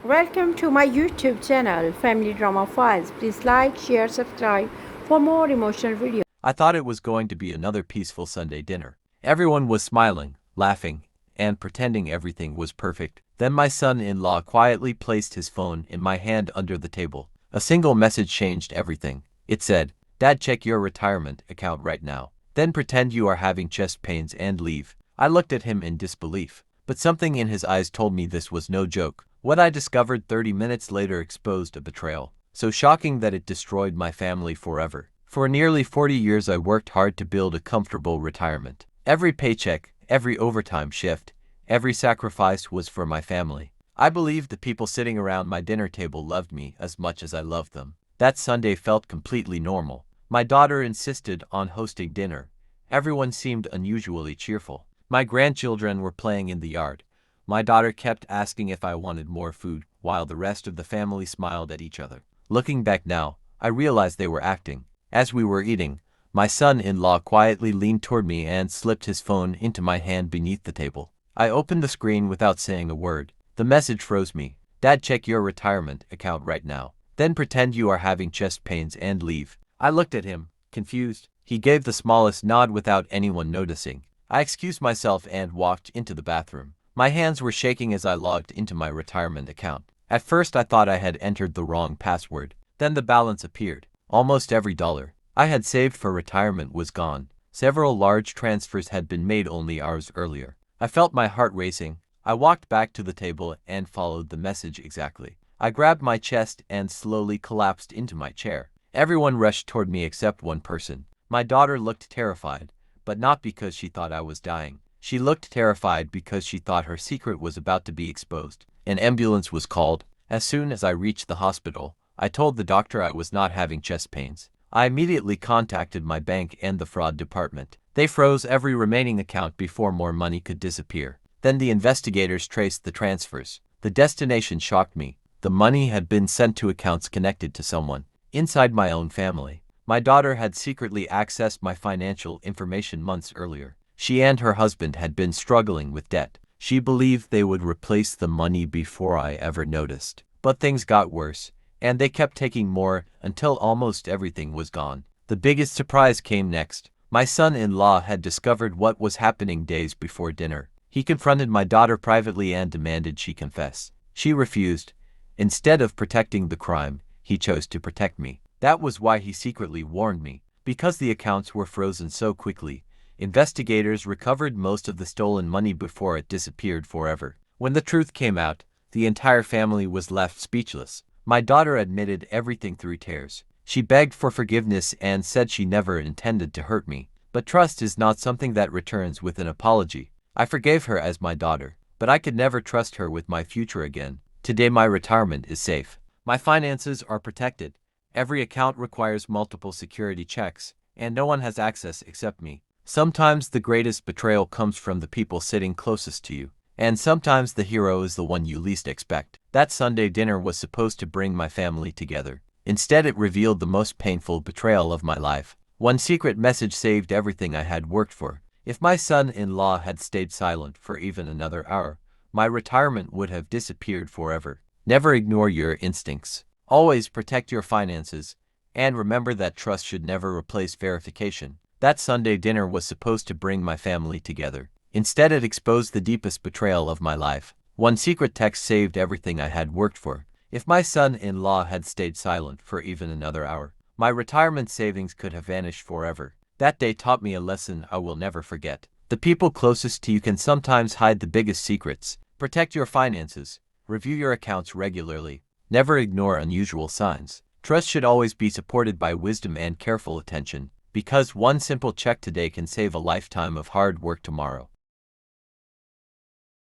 Welcome to my YouTube channel, Family Drama Files. Please like, share, subscribe for more emotional videos. I thought it was going to be another peaceful Sunday dinner. Everyone was smiling, laughing, and pretending everything was perfect. Then my son-in-law quietly placed his phone in my hand under the table. A single message changed everything. It said, "Dad, check your retirement account right now. Then pretend you are having chest pains and leave." I looked at him in disbelief, but something in his eyes told me this was no joke. What I discovered 30 minutes later exposed a betrayal, so shocking that it destroyed my family forever. For nearly 40 years I worked hard to build a comfortable retirement. Every paycheck, every overtime shift, every sacrifice was for my family. I believed the people sitting around my dinner table loved me as much as I loved them. That Sunday felt completely normal. My daughter insisted on hosting dinner. Everyone seemed unusually cheerful. My grandchildren were playing in the yard. My daughter kept asking if I wanted more food, while the rest of the family smiled at each other. Looking back now, I realized they were acting. As we were eating, my son-in-law quietly leaned toward me and slipped his phone into my hand beneath the table. I opened the screen without saying a word. The message froze me. "Dad, check your retirement account right now. Then pretend you are having chest pains and leave." I looked at him, confused. He gave the smallest nod without anyone noticing. I excused myself and walked into the bathroom. My hands were shaking as I logged into my retirement account. At first I thought I had entered the wrong password. Then the balance appeared. Almost every dollar I had saved for retirement was gone. Several large transfers had been made only hours earlier. I felt my heart racing. I walked back to the table and followed the message exactly. I grabbed my chest and slowly collapsed into my chair. Everyone rushed toward me except one person. My daughter looked terrified, but not because she thought I was dying. She looked terrified because she thought her secret was about to be exposed. An ambulance was called. As soon as I reached the hospital, I told the doctor I was not having chest pains. I immediately contacted my bank and the fraud department. They froze every remaining account before more money could disappear. Then the investigators traced the transfers. The destination shocked me. The money had been sent to accounts connected to someone inside my own family. My daughter had secretly accessed my financial information months earlier. She and her husband had been struggling with debt. She believed they would replace the money before I ever noticed. But things got worse, and they kept taking more until almost everything was gone. The biggest surprise came next. My son-in-law had discovered what was happening days before dinner. He confronted my daughter privately and demanded she confess. She refused. Instead of protecting the crime, he chose to protect me. That was why he secretly warned me. Because the accounts were frozen so quickly, investigators recovered most of the stolen money before it disappeared forever. When the truth came out, the entire family was left speechless. My daughter admitted everything through tears. She begged for forgiveness and said she never intended to hurt me. But trust is not something that returns with an apology. I forgave her as my daughter, but I could never trust her with my future again. Today my retirement is safe. My finances are protected. Every account requires multiple security checks, and no one has access except me. Sometimes the greatest betrayal comes from the people sitting closest to you, and sometimes the hero is the one you least expect. That Sunday dinner was supposed to bring my family together. Instead, it revealed the most painful betrayal of my life. One secret message saved everything I had worked for. If my son-in-law had stayed silent for even another hour, my retirement would have disappeared forever. Never ignore your instincts. Always protect your finances, and remember that trust should never replace verification. That Sunday dinner was supposed to bring my family together. Instead, it exposed the deepest betrayal of my life. One secret text saved everything I had worked for. If my son-in-law had stayed silent for even another hour, my retirement savings could have vanished forever. That day taught me a lesson I will never forget. The people closest to you can sometimes hide the biggest secrets. Protect your finances. Review your accounts regularly. Never ignore unusual signs. Trust should always be supported by wisdom and careful attention, because one simple check today can save a lifetime of hard work tomorrow.